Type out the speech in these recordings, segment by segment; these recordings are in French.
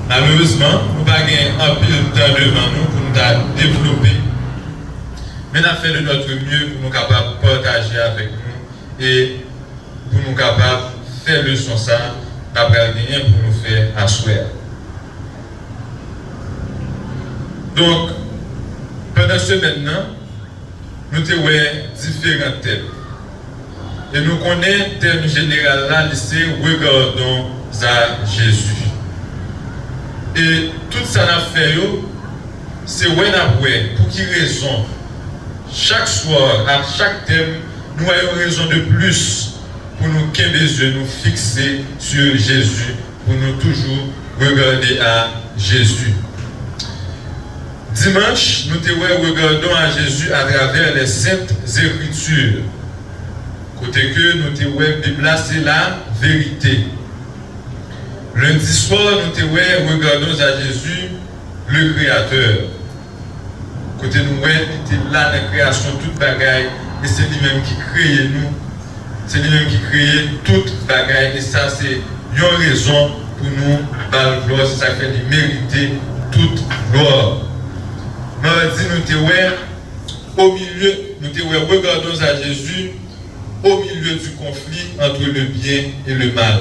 Malheureusement, nous n'avons pas un peu de temps devant nous pour nous développer. Mais nous avons fait de notre mieux pour nous capables de partager avec nous et pour nous capables de faire le son ça, d'après rien pour nous faire asseoir. Donc, pendant ce maintenant, nous avons différents thèmes. Et nous connaissons le thème général là, c'est regardons à Jésus. Et tout ça n'a fait, c'est pour qui raison. Chaque soir, à chaque thème, nous avons raison de plus pour nous qu'un des yeux nous fixer sur Jésus, pour nous toujours regarder à Jésus. Dimanche, nous regardons à Jésus à travers les Saintes Écritures. Côté que nous Bible, c'est la vérité. Lundi soir, nous regardons à Jésus, le Créateur. Côté nous, il était là dans la création, toute bagaille, et c'est lui-même qui crée nous. C'est lui-même qui crée toute bagaille, et ça, c'est une raison pour nous, par le gloire, c'est ça qui fait de mériter toute gloire. Mardi, au milieu, nous regardons à Jésus au milieu du conflit entre le bien et le mal.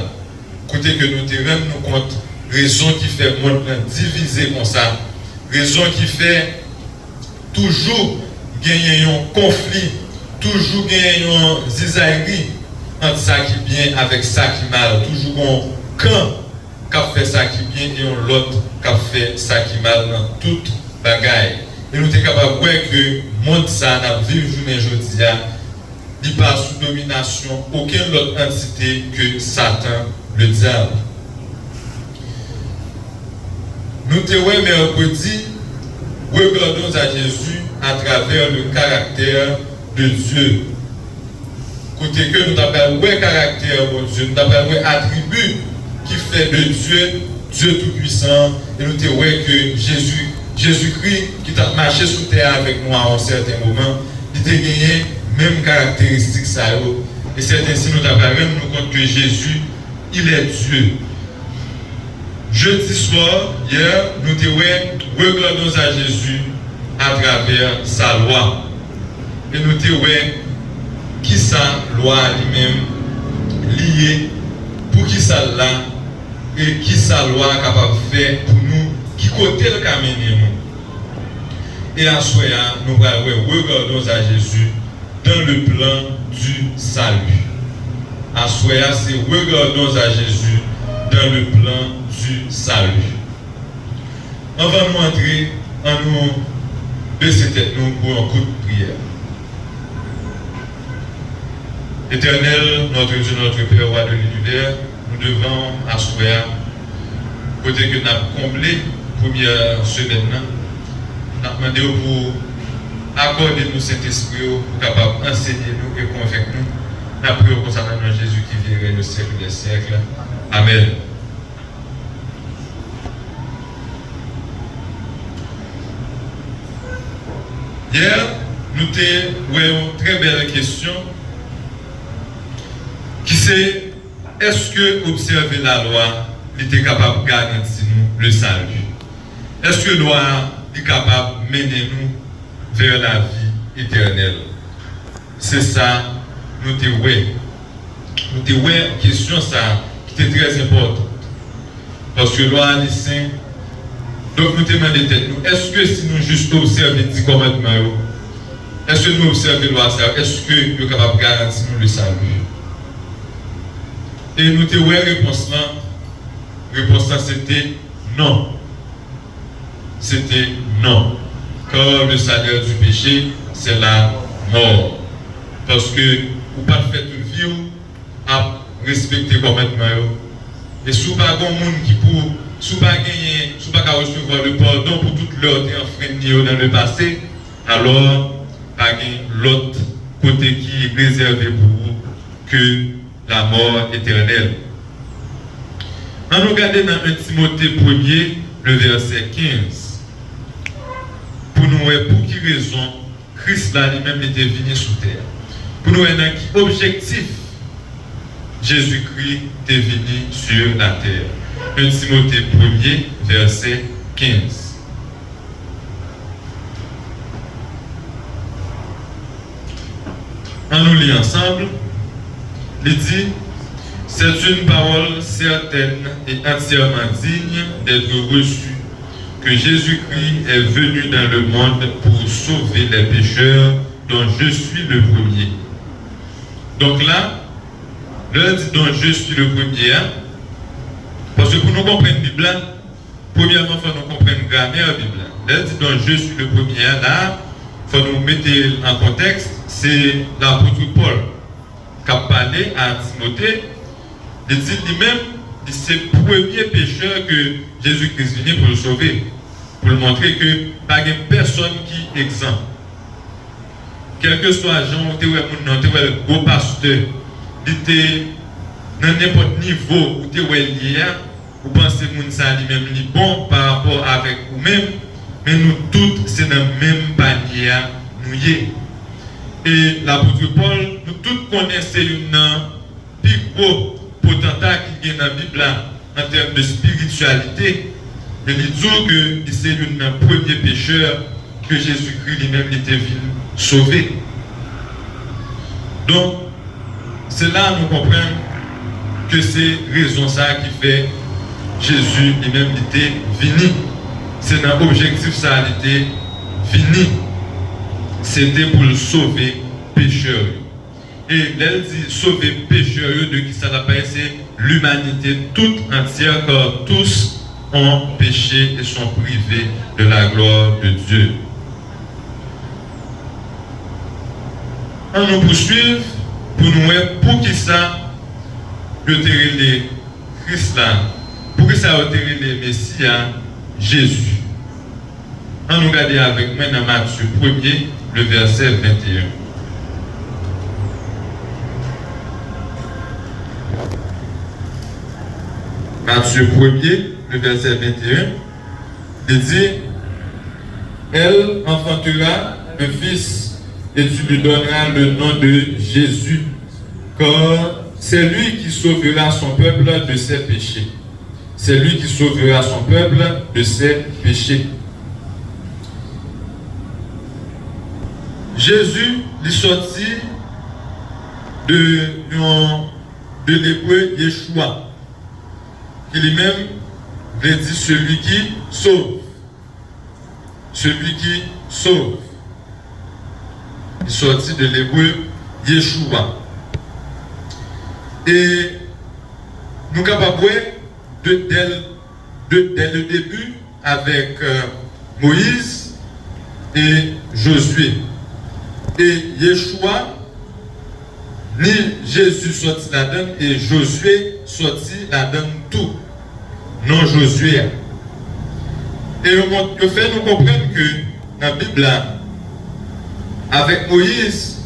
Côté que nous nous compte, raison qui fait monde diviser comme ça, raison qui fait toujours gagner un conflit, toujours gagner une zizaillerie entre ça qui est bien avec ça qui est mal, toujours un camp qui a fait ça qui est bien et l'autre qui a fait ça qui est mal dans toute bagaille. Et nous sommes capables de voir que le monde ça n'a vécu aujourd'hui, il n'est pas sous domination aucune autre entité que Satan, le diable. Nous te voyons mercredi, regardons à Jésus à travers le caractère de Dieu. Côté que nous appelons le caractère de Dieu, nous appelons l'attribut qui fait de Dieu, Dieu tout-puissant. Et nous te voyons que Jésus-Christ qui a marché sur terre avec nous à un certain moment, il a gagné même caractéristique ça. Et c'est ainsi nous appelons nous compte que Jésus, il est Dieu. Jeudi soir, hier, nous regardons à Jésus à travers sa loi. Et nous qui sa loi lui-même liée, pour qui ça là, et qui sa loi capable de faire pour nous, qui côté le camion nous. Et à ce moment, nous regardons à Jésus dans le plan du salut. À ce moment, c'est regardons à Jésus dans le plan du salut. On va nous entrer en nous baisser tête nous pour un coup de prière. Éternel, notre Dieu, notre Père, roi de l'univers, nous devons assurer, côté que nous avons comblé la première semaine, nous avons demandé pour accorder nous Saint-Esprit pour capable d'enseigner nous et convaincre nous. Nous avons prié concernant Jésus qui viendrait au siècle des siècles. Amen. Hier, nous avons une très belle question qui c'est est-ce que observer la loi était capable de garantir nous le salut? Est-ce que la loi est capable de mener nous vers la vie éternelle? C'est ça, nous avons une question ça, qui est très importante. Parce que la loi est sainte. Donc nous demandons nous, est-ce que si nous juste observons les 10 commandements, est-ce que nous observons la loi, est-ce que nous sommes capables de garantir nous le salut? Et nous avons une réponse là. Réponse là, c'était non. C'était non. Car le salaire du péché, c'est la mort. Parce que vous ne pouvez pas faire toute vie à respecter les commandements. Et si vous n'avez pas de monde qui pour, si vous n'avez pas recevoir le pardon pour toute l'autre enfreint dans le passé, alors pas l'autre côté qui est réservé pour vous que la mort éternelle. On nous regarde dans 1 Timothée 1er, le verset 15. Pour nous voir pour qui raison Christ là lui-même était venu sur terre. Pour nous voir dans quel objectif Jésus-Christ est venu sur la terre. 1 Timothée 1er, verset 15. On nous lit ensemble. Il dit, c'est une parole certaine et entièrement digne d'être reçue, que Jésus-Christ est venu dans le monde pour sauver les pécheurs, dont je suis le premier. Donc là, l'heure dit dont je suis le premier, parce que pour nous comprendre la Bible, premièrement, il faut nous comprendre la grammaire de la Bible. L'heure dit dont je suis le premier, là, il faut nous mettre en contexte, c'est l'apôtre Paul qui a parlé à Timothée. Il dit lui-même, c'est le premier pécheur que Jésus-Christ est venu pour le sauver, pour le montrer que pas de personne qui est exempt. Quel que soit Jean, ou gros pasteur, il était dans n'importe niveau où tu es lié, vous pensez que ça lui-même est bon par rapport avec vous-même, mais nous tous, c'est dans le même panier, nous y est. Et l'apôtre Paul, nous tous connaissons une plus gros potentat qui est dans la Bible en termes de spiritualité. Et il dit que c'est le premier pécheur que Jésus-Christ lui-même était venu sauver. Donc, c'est là que nous comprenons que c'est raison ça qui fait Jésus lui-même était venu. C'est dans l'objectif ça était fini. C'était pour le sauver pécheur. Et elle dit sauver pécheur de qui ça l'appelle, c'est l'humanité toute entière, car tous ont péché et sont privés de la gloire de Dieu. On nous poursuit pour nous voir pour qui ça le Christ là, pour qui ça le Messie Jésus. On nous regarde avec moi dans Matthieu 1er, le verset 21. Matthieu 1er, le verset 21, il dit, elle enfantera un fils et tu lui donneras le nom de Jésus, car c'est lui qui sauvera son peuple de ses péchés. C'est lui qui sauvera son peuple de ses péchés. Jésus est sorti de l'hébreu Yeshua, qui lui-même veut dire celui qui sauve. Celui qui sauve. Il est sorti de l'hébreu Yeshua. Et nous sommes capables dès le début avec Moïse et Josué. Et Yeshua, ni Jésus sorti là-dedans et Josué sorti là-dedans tout. Non Josué. Et le fait nous comprendre que dans la Bible, avec Moïse,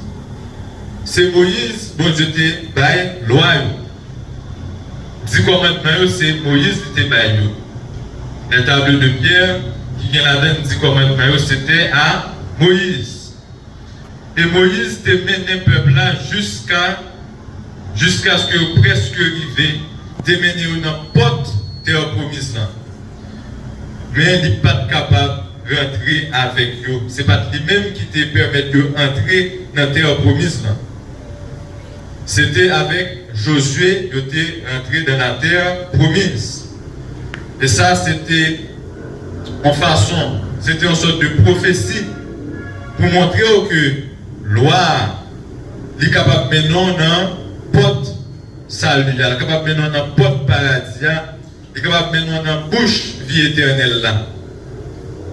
c'est Moïse, bon Dieu était bail loi. 10 commandements, c'est Moïse qui était bail. Les tableaux de pierre qui vient là-dedans, 10 commandements, c'était à Moïse. Et Moïse te mené le peuple là jusqu'à ce que presque arrivé, te mené dans porte terre promise là. Mais il n'est pas capable de rentrer avec eux. Ce n'est pas lui-même qui te permet de rentrer dans la terre promise là. C'était avec Josué qui était rentré dans la terre promise. Et ça, c'était en façon, c'était une sorte de prophétie pour montrer que loi est capable maintenant dans porte salut, il est capable maintenant dans porte paradis, il est capable maintenant dans bouche vie éternelle là.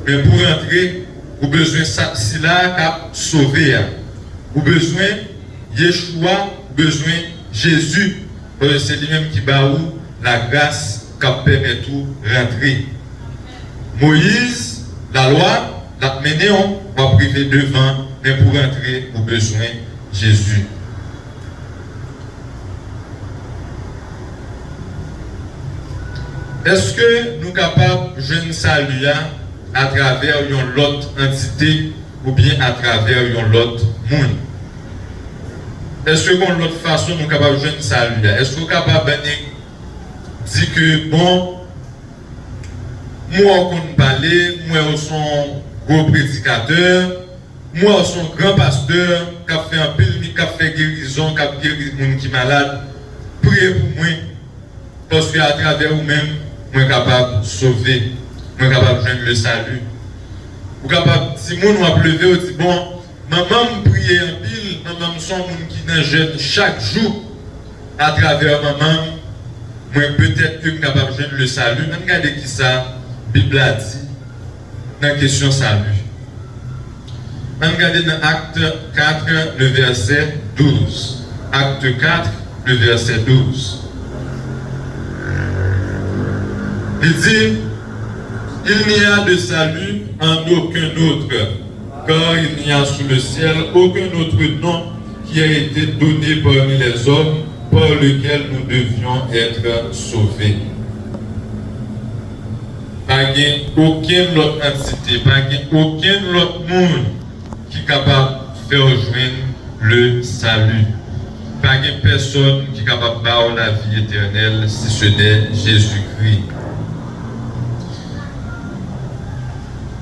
Mais pour rentrer, vous avez besoin de si là qui sauver, vous avez besoin Yeshua, vous avez besoin Jésus, c'est lui-même qui bat la grâce qui permet tout rentrer. Moïse, la loi, la mené on va priver devant. Mais pour rentrer, vous avez besoin de Jésus. Est-ce que nous sommes capables de jouer salut à travers une autre entité ou bien à travers une autre monde? Est-ce que de l'autre façon nous sommes capables de jouer salut? Est-ce que nous sommes capables de dire que bon, moi qu'on parler, moi son gros prédicateur, moi son grand pasteur, qui a fait un pile, qui a fait guérison, qui a guéri les gens qui sont malades. Priez pour moi, parce qu'à travers vous-même, je suis capable de sauver, je suis capable de joindre le salut. Vous capable, si mon a pleuvé, vous dites, bon, maman me prie en pile, maman me sont gens qui nous jeûne chaque jour, à travers maman, moi peut-être que je suis capable de joindre le salut. Regardez qui ça, la Bible a dit, dans la question salut. Regardez dans Acte 4, le verset 12. Acte 4, le verset 12. Il dit, il n'y a de salut en aucun autre, car il n'y a sous le ciel aucun autre nom qui a été donné parmi les hommes par lequel nous devions être sauvés. Pas aucune autre entité, pas aucun autre monde qui est capable de faire joindre le salut. Pas personne qui est capable de faire la vie éternelle si ce n'est Jésus-Christ.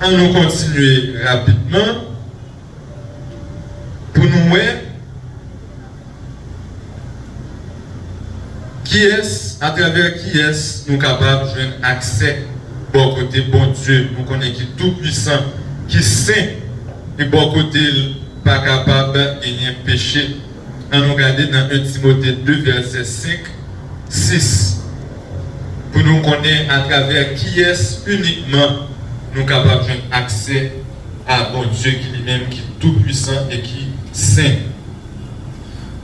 On nous continuer rapidement pour nous voir qui est, à travers qui est nous capables de joindre accès bon côté bon Dieu, nous connaissons qui est tout puissant, qui est saint et bon côté pas capable de gagner péché. On nous regarder dans 1 Timothée 2 verset 5, 6 pour nous connaître à travers qui est uniquement nous capables de joindre accès à bon Dieu qui lui-même qui est tout puissant et qui est saint.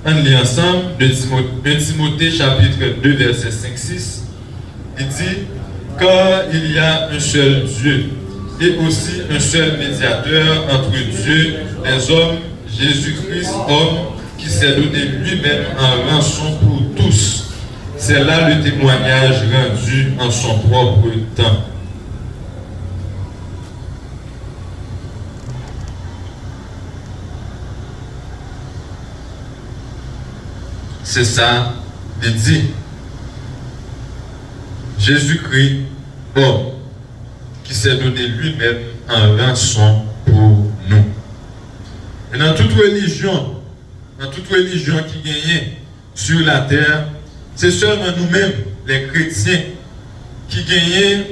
On lit ensemble de Timothée chapitre 2 verset 5-6. Il dit, car il y a un seul Dieu et aussi un seul médiateur entre Dieu et les hommes, Jésus-Christ, homme qui s'est donné lui-même en rançon pour tous. C'est là le témoignage rendu en son propre temps. C'est ça, il dit. Jésus-Christ, homme, qui s'est donné lui-même en rançon pour nous. Et dans toute religion qui gagne sur la terre, c'est seulement nous-mêmes, les chrétiens, qui gagnons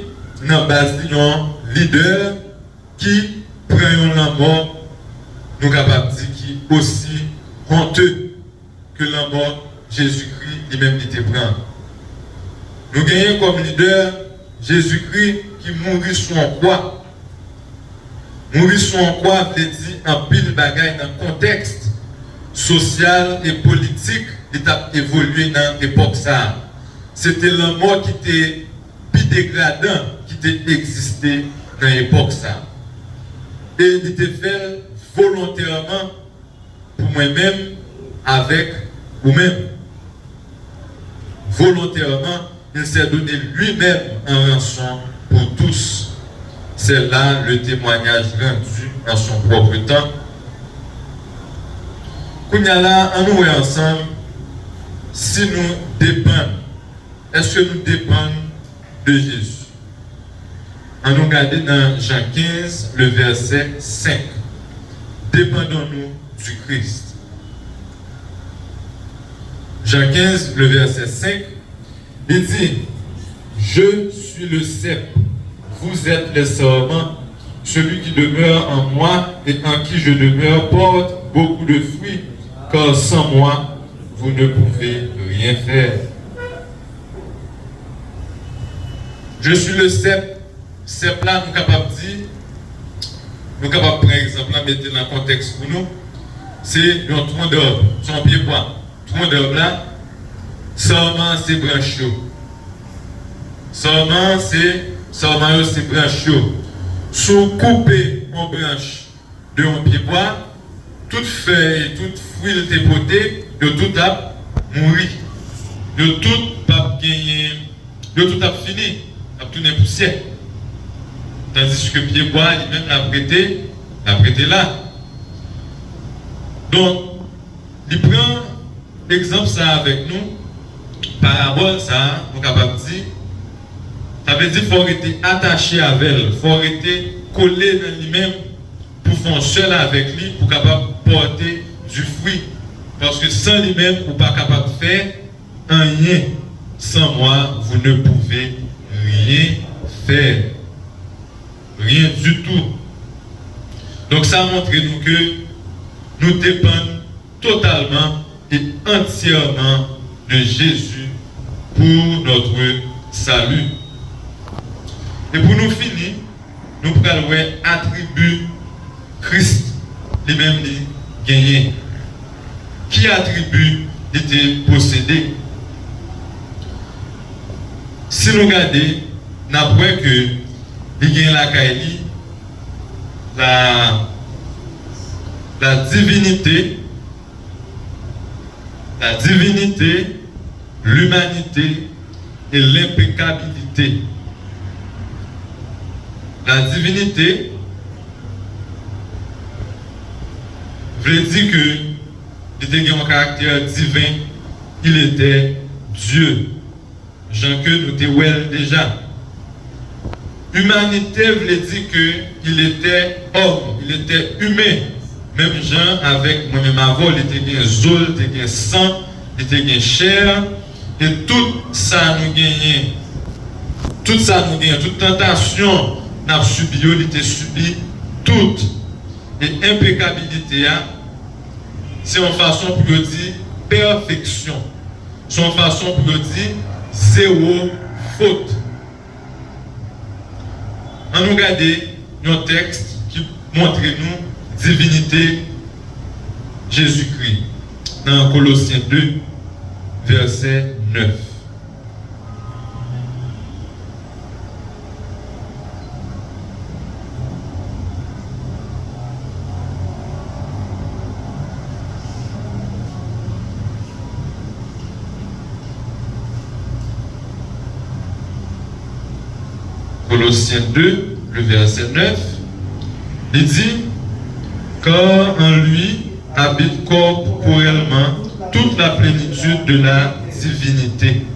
dans la base d'un leader qui prend la mort, nous capables de dire qui est aussi honteux que la mort Jésus-Christ lui-même était prend. Nous gagnons comme leader Jésus-Christ qui mourit sur un croix. Mourir sur un croix veut dire en pile bagaille dans le contexte social et politique qui a évolué dans l'époque ça. C'était la mort qui était plus dégradant qui était existé dans l'époque ça. Et il était fait volontairement pour moi-même avec vous-même. Volontairement, il s'est donné lui-même en rançon pour tous. C'est là le témoignage rendu en son propre temps. Qu'on y a là, en nous ensemble, si nous dépendons, est-ce que nous dépendons de Jésus? En nous regardant dans Jean 15, le verset 5. Dépendons-nous du Christ. Jean 15, le verset 5, il dit, je suis le cep, vous êtes les serments, celui qui demeure en moi et en qui je demeure porte beaucoup de fruits, car sans moi, vous ne pouvez rien faire. Je suis le cep, cep là, nous sommes capables de dire, nous sommes capables, par exemple, de mettre dans le contexte pour nous, c'est un tronc d'arbre, son pied bois. Tronc d'arbre là, seulement c'est branche. Seulement c'est branche. Si vous coupez en branche de un pied bois, toute feuille, toute fruit de poté, de tout a mouru. De tout a gagné, de tout a fini, a tourné poussière. Tandis que le pied bois, lui-même l'a prêté là. Donc, il prend l'exemple ça avec nous, parabole ça, nous sommes capables de dire, Ça veut dire qu'il faut rester attaché avec elle, il faut rester collé dans lui-même pour faire seul avec lui, pour capable porter du fruit. Parce que sans lui-même, vous n'êtes pas capable de faire rien. Sans moi, vous ne pouvez rien faire. Rien du tout. Donc ça montre nous que nous dépendons totalement et entièrement de Jésus pour notre salut. Et pour nous finir, nous prenons attribut Christ lui-même gagné. Qui attribut était possédé? Si nous regardons, nous avons que il gagne la Kaili, la divinité, l'humanité et l'impeccabilité. La divinité veut dire que il était un caractère divin, il était Dieu. Jean que nous t'es déjà. Humanité veut dire qu'il était homme, il était humain. Même Jean avec moi-même avant, il était bien zol, il était bien sang, il était bien chair. Et tout ça nous gagnait. Tout ça nous gagnait. Toute tentation n'a subi, il était subi toute. Et impeccabilité, c'est une façon pour dire perfection. C'est une façon pour dire zéro faute. On nous regarde un texte qui montre nous divinité Jésus-Christ dans Colossiens 2, verset 9. Colossiens 2, le verset 9, il dit, car en lui habite corporellement toute la plénitude de la divinité.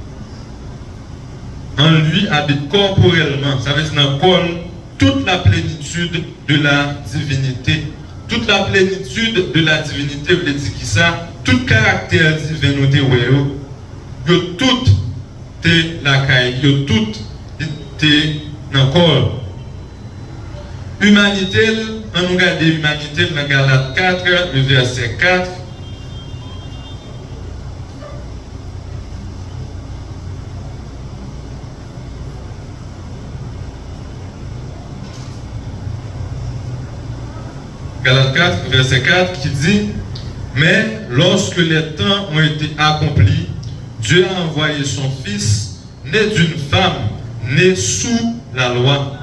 En lui habite corporellement, ça veut dire dans le corps, toute la plénitude de la divinité. Toute la plénitude de la divinité veut dire qui ça? Tout caractère divin nous dévoile. Yo tout est la caille, yo tout est dans le corps. Humanité, on nous regarde l'humanité dans Galates 4, le verset 4. Galates 4, verset 4, qui dit, mais lorsque les temps ont été accomplis, Dieu a envoyé son Fils, né d'une femme, né sous la loi.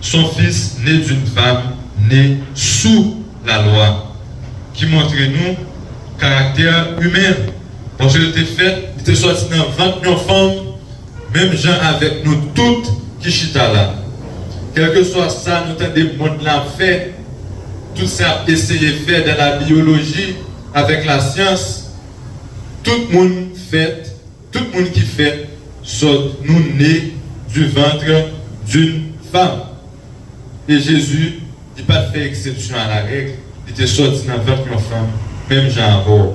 Son Fils, né d'une femme, né sous la loi. Qui montre nous caractère humain. Parce qu'il était fait, il était sorti dans 29 femmes, même gens avec nous toutes qui chita là. Quel que soit ça, nous avons des mondes là fait. Tout ça essayé de faire dans la biologie, avec la science. Tout le monde fait, tout le monde qui fait, sort nous nés du ventre d'une femme. Et Jésus, il n'a pas fait exception à la règle. Il était sorti dans 29 femmes, même genre.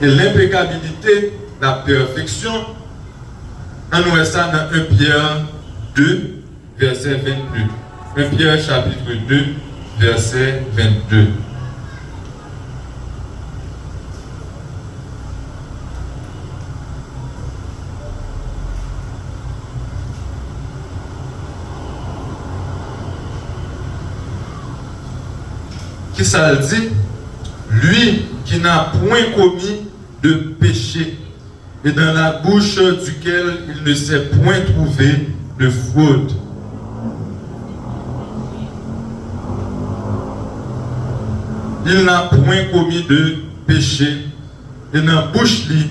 Et l'impeccabilité, la perfection, on voit ça dans 1 Pierre 2, verset 22. 1 Pierre chapitre 2, verset 22. Qui ça dit? Lui qui n'a point commis de péché et dans la bouche duquel il ne s'est point trouvé de fraude. Il n'a point commis de péché et dans la bouche lui,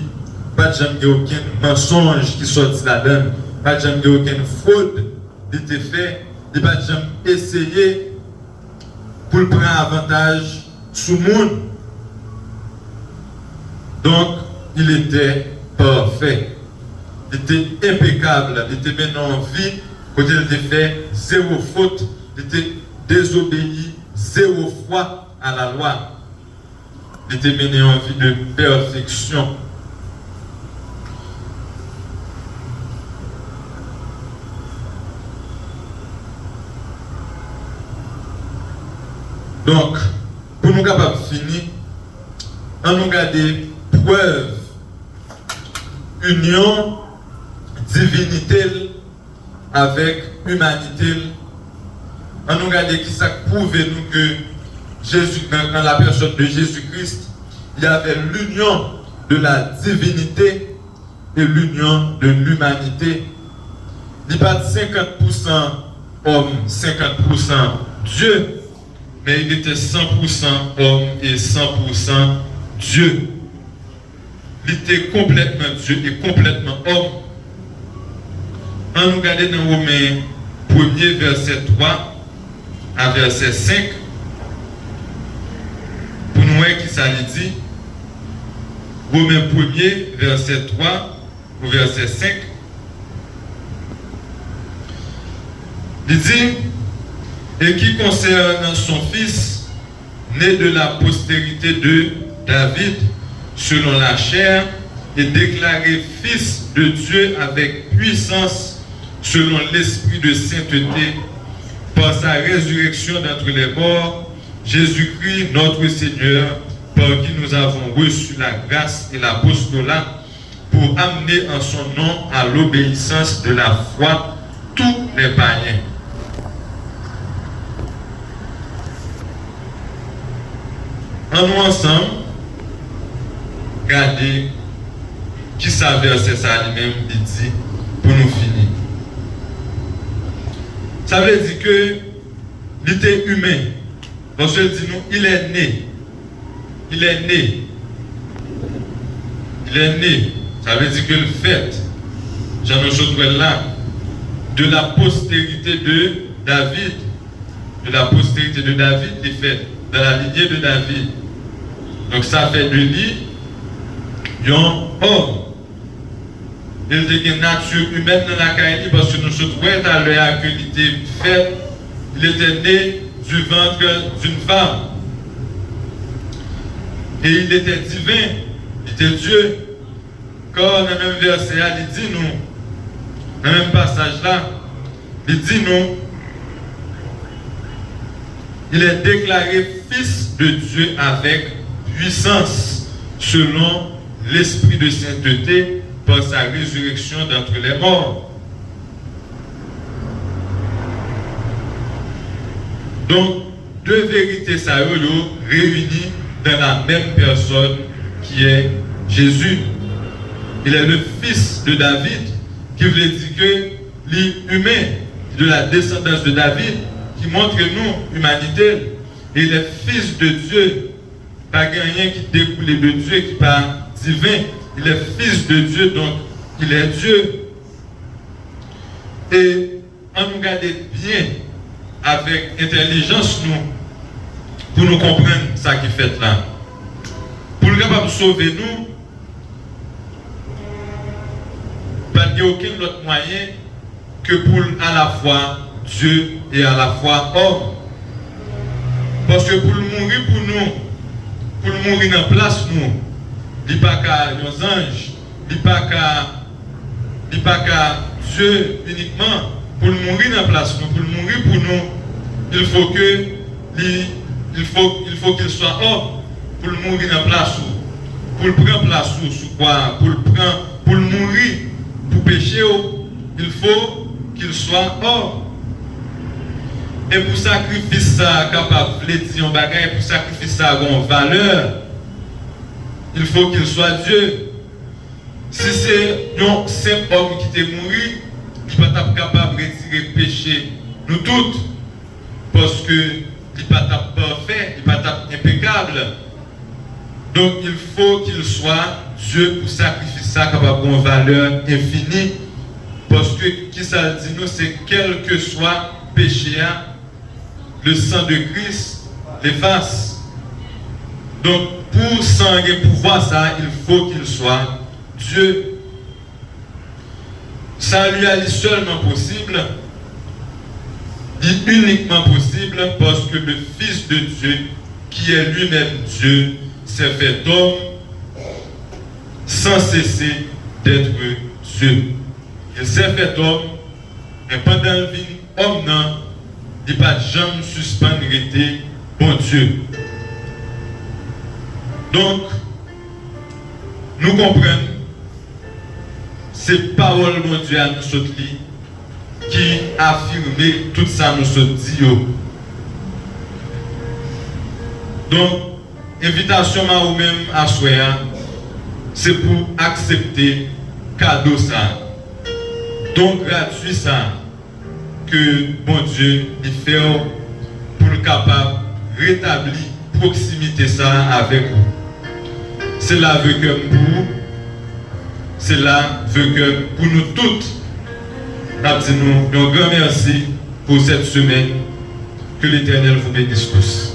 pas de aucun mensonge qui sortit là-dedans, pas de aucune fraude qui était fait, il n'a pas essayé pour prendre avantage sur le monde. Donc, il était parfait. il était impeccable, il était maintenant en vie, quand il était fait zéro faute, il était désobéi zéro fois à la loi. Il était mené en vie de perfection. Donc, pour nous capables de finir, on nous garder preuve, union, divinité avec humanité. On nous garder qui ça prouve nous que Jésus, dans la personne de Jésus-Christ, il y avait l'union de la divinité et l'union de l'humanité. Il n'y a pas de 50% homme, 50% Dieu, mais il était 100% homme et 100% Dieu. Il était complètement Dieu et complètement homme. On nous regarde dans Romains 1er verset 3 à verset 5. Pour nous voir qui ça dit. Romains 1er verset 3 au verset 5. Il dit, et qui concerne son fils, né de la postérité de David, selon la chair, et déclaré fils de Dieu avec puissance, selon l'esprit de sainteté, par sa résurrection d'entre les morts, Jésus-Christ, notre Seigneur, par qui nous avons reçu la grâce et l'apostolat, pour amener en son nom à l'obéissance de la foi tous les païens. En nous ensemble, regardez qui ça verset ça lui-même, il dit, pour nous finir. Ça veut dire que il était humain. Parce qu'il dit nous, il est né. Il est né. Il est né. Ça veut dire que le fait, Jean-Michel là, de la postérité de David, de la postérité de David, il est fait dans la lignée de David. Donc ça fait de lui un homme. Il était une nature humaine dans la carrière parce que nous sommes à l'heure qu'il était fait, il était né du ventre d'une femme. Et il était divin, il était Dieu. Quand dans le même verset, il dit nous, dans le même passage là, il dit nous, il est déclaré fils de Dieu avec puissance, selon l'esprit de sainteté, par sa résurrection d'entre les morts. Donc, deux vérités ça réunies dans la même personne qui est Jésus. Il est le fils de David, qui veut dire que l'humain de la descendance de David, qui montre nous, humanité, et il est fils de Dieu, pas rien qui découle de Dieu, qui pas divin. Il est fils de Dieu, donc il est Dieu. Et on nous garde bien avec intelligence nous, pour nous comprendre ce qui fait là. Pour nous capable de sauver nous, pas de aucun autre moyen que pour à la fois Dieu et à la fois homme. Parce que pour mourir pour nous, pour mourir en place nous, il n'y a pas qu'à nos anges, il n'y a pas qu'à Dieu uniquement. Pour mourir en place nous, pour mourir pour nous, il faut que il faut qu'il soit homme. Pour mourir en place nous, pour prendre place sous quoi, pour mourir, pour pécher, il faut qu'il soit homme. Et pour sacrifice ça capable de dire un bagage, pour sacrifice ça a une valeur, il faut qu'il soit Dieu. Si c'est un simple homme qui est mort, il n'est pas capable de retirer le péché, nous toutes, parce que il n'est pas parfait, il n'est pas impeccable. Donc il faut qu'il soit Dieu pour sacrifier ça capable d'une valeur infinie. Parce que qui ça dit nous, c'est quel que soit péché, le sang de Christ l'efface. Donc pour sang et pouvoir ça, il faut qu'il soit Dieu. Ça lui est seulement possible, dit uniquement possible, parce que le Fils de Dieu, qui est lui-même Dieu, s'est fait homme sans cesser d'être Dieu. Il s'est fait homme, et pendant le vie, homme n'a pas jamais suspendre été bon Dieu. Donc, nous comprenons ces paroles de Dieu à nous sortir qui affirment tout ça nous dit. Donc, invitation à vous-même à soir, c'est pour accepter cadeau ça. Donc gratuit ça que bon Dieu il fait pour le capable rétablir proximité ça avec vous. C'est là veut que pour c'est là veut que pour nous toutes nous un grand merci pour cette semaine. Que l'Éternel vous bénisse tous.